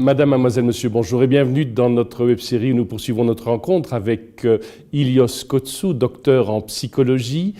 Madame, mademoiselle, monsieur, bonjour et bienvenue dans notre web-série où nous poursuivons notre rencontre avec Ilios Kotsou, docteur en psychologie,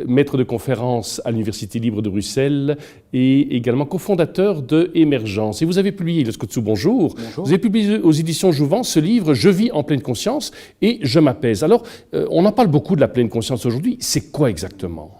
maître de conférences à l'Université libre de Bruxelles et également cofondateur de Émergence. Et vous avez publié, Ilios Kotsou, bonjour. Bonjour. Vous avez publié aux éditions Jouvence ce livre « Je vis en pleine conscience et je m'apaise ». Alors, on en parle beaucoup de la pleine conscience aujourd'hui. C'est quoi exactement ?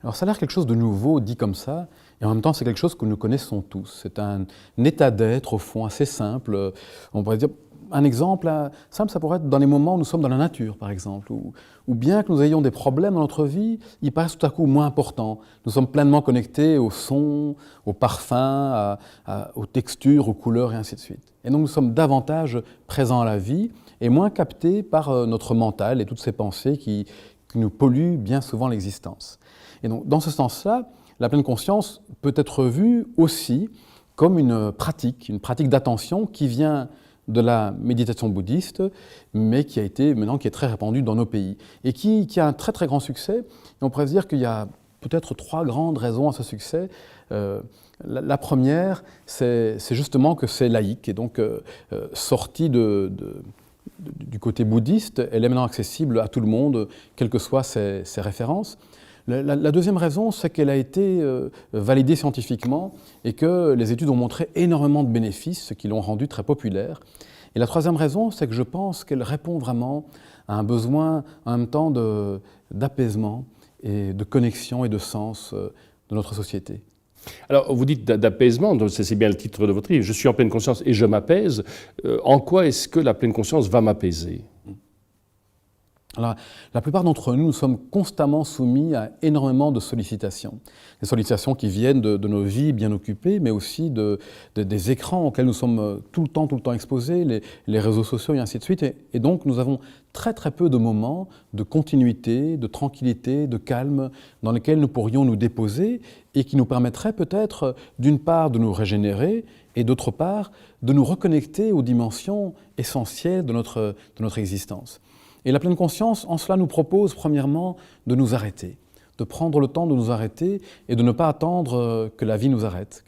Alors ça a l'air quelque chose de nouveau dit comme ça, et en même temps c'est quelque chose que nous connaissons tous. C'est un état d'être au fond assez simple. On pourrait dire, un exemple simple, ça pourrait être dans les moments où nous sommes dans la nature par exemple, ou bien que nous ayons des problèmes dans notre vie, ils paraissent tout à coup moins importants. Nous sommes pleinement connectés aux sons, aux parfums, aux textures, aux couleurs et ainsi de suite. Et donc nous sommes davantage présents à la vie et moins captés par notre mental et toutes ces pensées qui nous polluent bien souvent l'existence. Et donc, dans ce sens-là, la pleine conscience peut être vue aussi comme une pratique d'attention qui vient de la méditation bouddhiste, mais qui est très répandue dans nos pays, et qui a un très très grand succès. Et on pourrait dire qu'il y a peut-être 3 grandes raisons à ce succès. La première, c'est justement que c'est laïque, et donc sorti du côté bouddhiste, elle est maintenant accessible à tout le monde, quelles que soient ses références. La deuxième raison, c'est qu'elle a été validée scientifiquement et que les études ont montré énormément de bénéfices, ce qui l'ont rendue très populaire. Et la troisième raison, c'est que je pense qu'elle répond vraiment à un besoin en même temps d'apaisement et de connexion et de sens de notre société. Alors, vous dites d'apaisement, c'est bien le titre de votre livre, « Je suis en pleine conscience et je m'apaise ». En quoi est-ce que la pleine conscience va m'apaiser ? Alors, la plupart d'entre nous sommes constamment soumis à énormément de sollicitations. Des sollicitations qui viennent de nos vies bien occupées, mais aussi des écrans auxquels nous sommes tout le temps exposés, les réseaux sociaux et ainsi de suite. Et donc, nous avons très très peu de moments de continuité, de tranquillité, de calme, dans lesquels nous pourrions nous déposer et qui nous permettraient peut-être, d'une part, de nous régénérer et d'autre part, de nous reconnecter aux dimensions essentielles de notre existence. Et la pleine conscience, en cela, nous propose, premièrement, de nous arrêter, de prendre le temps de nous arrêter et de ne pas attendre que la vie nous arrête,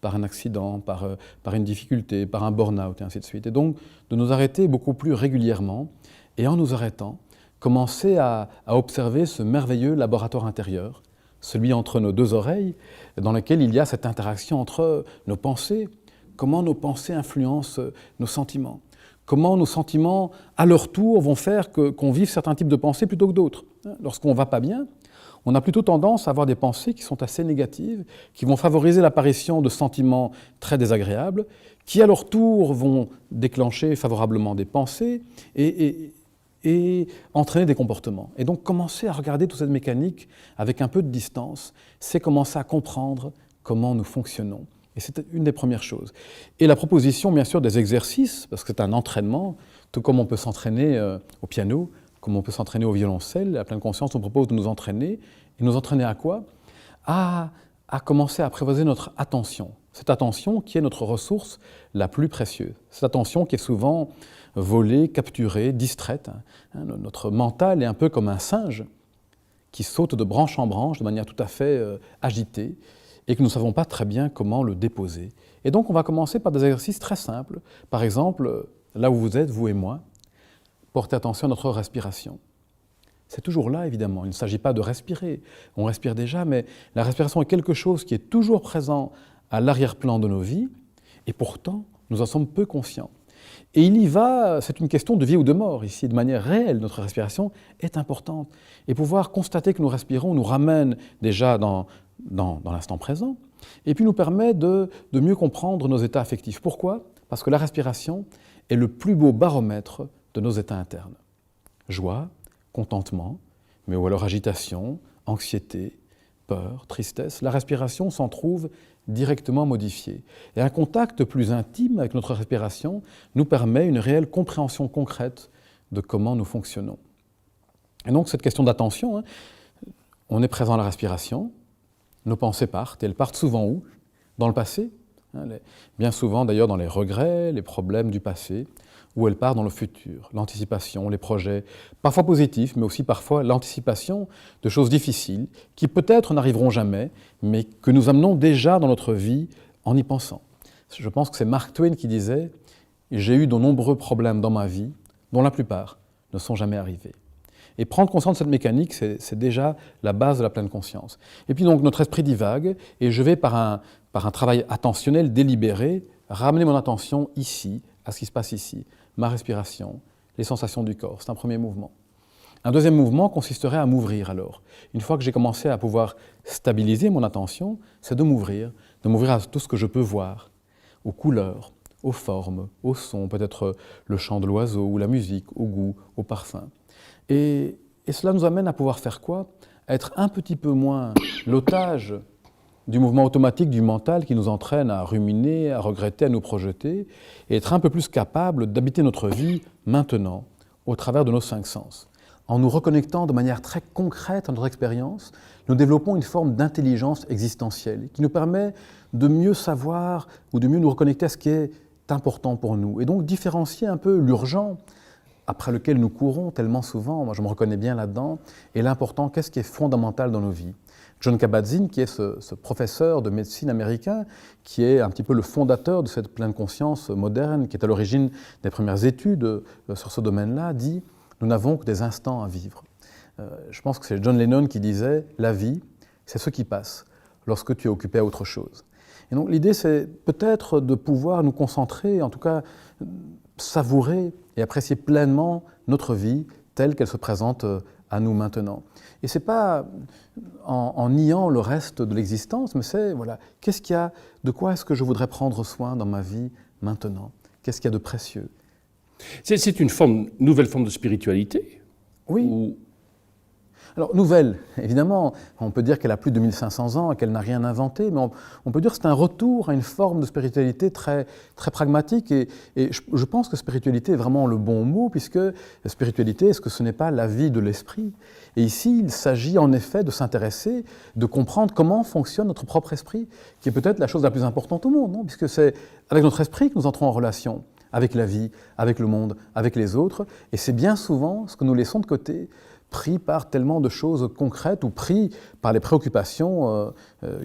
par un accident, par une difficulté, par un burn-out, et ainsi de suite. Et donc, de nous arrêter beaucoup plus régulièrement, et en nous arrêtant, commencer à observer ce merveilleux laboratoire intérieur, celui entre nos 2 oreilles, dans lequel il y a cette interaction entre nos pensées, comment nos pensées influencent nos sentiments. Comment nos sentiments, à leur tour, vont faire qu'on vive certains types de pensées plutôt que d'autres. Lorsqu'on ne va pas bien, on a plutôt tendance à avoir des pensées qui sont assez négatives, qui vont favoriser l'apparition de sentiments très désagréables, qui à leur tour vont déclencher favorablement des pensées et entraîner des comportements. Et donc commencer à regarder toute cette mécanique avec un peu de distance, c'est commencer à comprendre comment nous fonctionnons. Et c'est une des premières choses. Et la proposition, bien sûr, des exercices, parce que c'est un entraînement, tout comme on peut s'entraîner au piano, comme on peut s'entraîner au violoncelle, la pleine conscience nous propose de nous entraîner. Et nous entraîner à quoi ? À commencer à apprivoiser notre attention. Cette attention qui est notre ressource la plus précieuse. Cette attention qui est souvent volée, capturée, distraite. Notre mental est un peu comme un singe qui saute de branche en branche de manière tout à fait agitée, et que nous ne savons pas très bien comment le déposer. Et donc on va commencer par des exercices très simples. Par exemple, là où vous êtes, vous et moi, portez attention à notre respiration. C'est toujours là, évidemment. Il ne s'agit pas de respirer. On respire déjà, mais la respiration est quelque chose qui est toujours présent à l'arrière-plan de nos vies, et pourtant, nous en sommes peu conscients. Et il y va, c'est une question de vie ou de mort ici, de manière réelle, notre respiration est importante. Et pouvoir constater que nous respirons nous ramène déjà dans l'instant présent, et puis nous permet de mieux comprendre nos états affectifs. Pourquoi ? Parce que la respiration est le plus beau baromètre de nos états internes. Joie, contentement, mais ou alors agitation, anxiété, peur, tristesse, la respiration s'en trouve directement modifiée. Et un contact plus intime avec notre respiration nous permet une réelle compréhension concrète de comment nous fonctionnons. Et donc cette question d'attention, on est présent à la respiration, nos pensées partent, et elles partent souvent où ? Dans le passé, bien souvent d'ailleurs dans les regrets, les problèmes du passé, ou elles partent dans le futur, l'anticipation, les projets, parfois positifs, mais aussi parfois l'anticipation de choses difficiles, qui peut-être n'arriveront jamais, mais que nous amenons déjà dans notre vie en y pensant. Je pense que c'est Mark Twain qui disait « J'ai eu de nombreux problèmes dans ma vie, dont la plupart ne sont jamais arrivés. » Et prendre conscience de cette mécanique, c'est déjà la base de la pleine conscience. Et puis donc notre esprit divague, et je vais par un travail attentionnel, délibéré, ramener mon attention ici, à ce qui se passe ici, ma respiration, les sensations du corps. C'est un premier mouvement. Un deuxième mouvement consisterait à m'ouvrir alors. Une fois que j'ai commencé à pouvoir stabiliser mon attention, c'est de m'ouvrir à tout ce que je peux voir, aux couleurs, aux formes, aux sons, peut-être le chant de l'oiseau ou la musique, au goût, au parfum. Et cela nous amène à pouvoir faire quoi? À être un petit peu moins l'otage du mouvement automatique du mental qui nous entraîne à ruminer, à regretter, à nous projeter, et être un peu plus capable d'habiter notre vie maintenant, au travers de nos 5 sens. En nous reconnectant de manière très concrète à notre expérience, nous développons une forme d'intelligence existentielle qui nous permet de mieux savoir ou de mieux nous reconnecter à ce qui est important pour nous. Et donc différencier un peu l'urgent après lequel nous courons tellement souvent, moi je me reconnais bien là-dedans, et l'important, qu'est-ce qui est fondamental dans nos vies. John Kabat-Zinn, qui est ce professeur de médecine américain, qui est un petit peu le fondateur de cette pleine conscience moderne, qui est à l'origine des premières études sur ce domaine-là, dit « Nous n'avons que des instants à vivre ». Je pense que c'est John Lennon qui disait « La vie, c'est ce qui passe lorsque tu es occupé à autre chose ». Et donc l'idée, c'est peut-être de pouvoir nous concentrer, en tout cas savourer et apprécier pleinement notre vie telle qu'elle se présente à nous maintenant. Et ce n'est pas en niant le reste de l'existence, mais c'est, voilà, de quoi est-ce que je voudrais prendre soin dans ma vie maintenant? Qu'est-ce qu'il y a de précieux? C'est une nouvelle forme de spiritualité? Oui. Alors, nouvelle, évidemment, on peut dire qu'elle a plus de 2500 ans et qu'elle n'a rien inventé, mais on peut dire que c'est un retour à une forme de spiritualité très, très pragmatique. Et je pense que spiritualité est vraiment le bon mot, puisque spiritualité, est-ce que ce n'est pas la vie de l'esprit? Et ici, il s'agit en effet de s'intéresser, de comprendre comment fonctionne notre propre esprit, qui est peut-être la chose la plus importante au monde, non? Puisque c'est avec notre esprit que nous entrons en relation avec la vie, avec le monde, avec les autres, et c'est bien souvent ce que nous laissons de côté, pris par tellement de choses concrètes ou pris par les préoccupations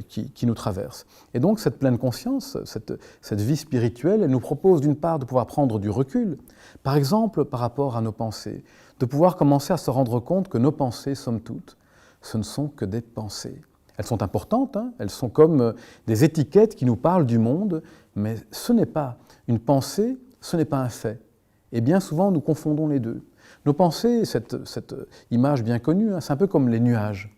qui nous traversent. Et donc cette pleine conscience, cette vie spirituelle, elle nous propose d'une part de pouvoir prendre du recul, par exemple par rapport à nos pensées, de pouvoir commencer à se rendre compte que nos pensées, somme toute, ce ne sont que des pensées. Elles sont importantes, hein, elles sont comme des étiquettes qui nous parlent du monde, mais ce n'est pas une pensée, ce n'est pas un fait. Et bien souvent, nous confondons les deux. Nos pensées, cette image bien connue, hein, c'est un peu comme les nuages.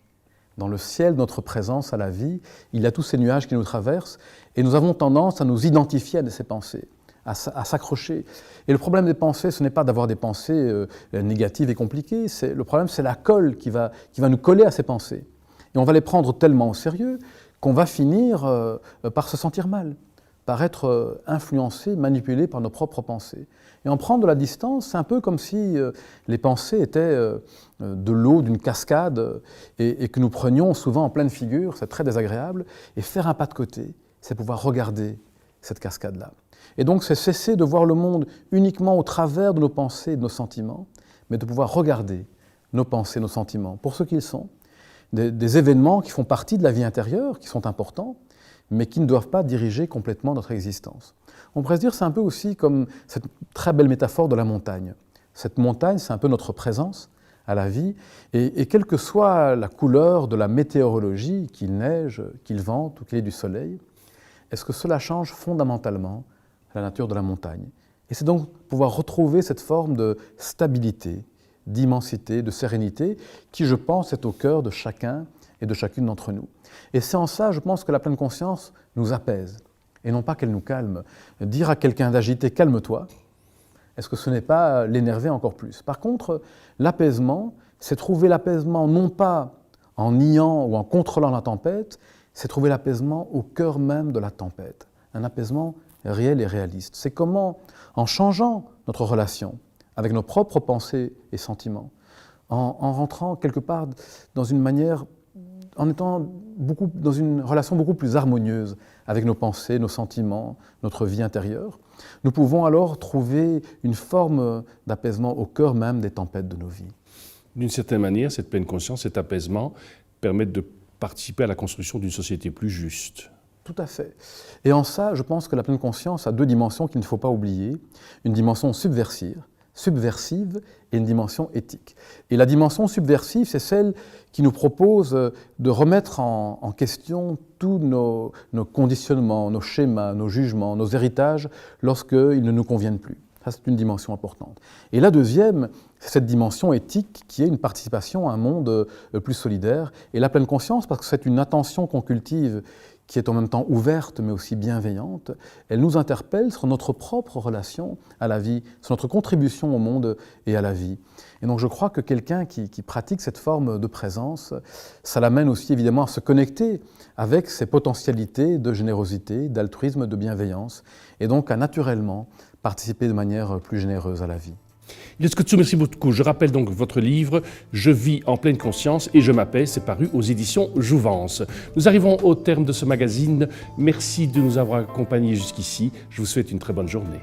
Dans le ciel, notre présence à la vie, il y a tous ces nuages qui nous traversent et nous avons tendance à nous identifier à ces pensées, à s'accrocher. Et le problème des pensées, ce n'est pas d'avoir des pensées négatives et compliquées, le problème c'est la colle qui va nous coller à ces pensées. Et on va les prendre tellement au sérieux qu'on va finir par se sentir mal, par être influencé, manipulé par nos propres pensées. Et en prendre de la distance, c'est un peu comme si les pensées étaient de l'eau d'une cascade et que nous prenions souvent en pleine figure, c'est très désagréable, et faire un pas de côté, c'est pouvoir regarder cette cascade-là. Et donc c'est cesser de voir le monde uniquement au travers de nos pensées et de nos sentiments, mais de pouvoir regarder nos pensées, nos sentiments, pour ce qu'ils sont, des événements qui font partie de la vie intérieure, qui sont importants, mais qui ne doivent pas diriger complètement notre existence. On pourrait se dire, c'est un peu aussi comme cette très belle métaphore de la montagne. Cette montagne, c'est un peu notre présence à la vie, et quelle que soit la couleur de la météorologie, qu'il neige, qu'il vente ou qu'il y ait du soleil, est-ce que cela change fondamentalement la nature de la montagne? Et c'est donc pouvoir retrouver cette forme de stabilité, d'immensité, de sérénité, qui, je pense, est au cœur de chacun et de chacune d'entre nous. Et c'est en ça, je pense, que la pleine conscience nous apaise, et non pas qu'elle nous calme. Dire à quelqu'un d'agiter « calme-toi », est-ce que ce n'est pas l'énerver encore plus? Par contre, l'apaisement, c'est trouver l'apaisement non pas en niant ou en contrôlant la tempête, c'est trouver l'apaisement au cœur même de la tempête. Un apaisement réel et réaliste. C'est comment, en changeant notre relation avec nos propres pensées et sentiments, en rentrant quelque part dans une manière, en étant dans une relation beaucoup plus harmonieuse avec nos pensées, nos sentiments, notre vie intérieure, nous pouvons alors trouver une forme d'apaisement au cœur même des tempêtes de nos vies. D'une certaine manière, cette pleine conscience, cet apaisement, permettent de participer à la construction d'une société plus juste. tout à fait. Et en ça, je pense que la pleine conscience a deux dimensions qu'il ne faut pas oublier. Une dimension subversive et une dimension éthique. Et la dimension subversive, c'est celle qui nous propose de remettre en question tous nos conditionnements, nos schémas, nos jugements, nos héritages lorsqu'ils ne nous conviennent plus. Ça, c'est une dimension importante. Et la deuxième, c'est cette dimension éthique qui est une participation à un monde plus solidaire. Et la pleine conscience, parce que c'est une attention qu'on cultive qui est en même temps ouverte mais aussi bienveillante, elle nous interpelle sur notre propre relation à la vie, sur notre contribution au monde et à la vie. Et donc je crois que quelqu'un qui pratique cette forme de présence, ça l'amène aussi évidemment à se connecter avec ses potentialités de générosité, d'altruisme, de bienveillance, et donc à naturellement participer de manière plus généreuse à la vie. Ilios Kotsou, merci beaucoup. Je rappelle donc votre livre « Je vis en pleine conscience et je m'appelle », c'est paru aux éditions Jouvence. Nous arrivons au terme de ce magazine. Merci de nous avoir accompagnés jusqu'ici. Je vous souhaite une très bonne journée.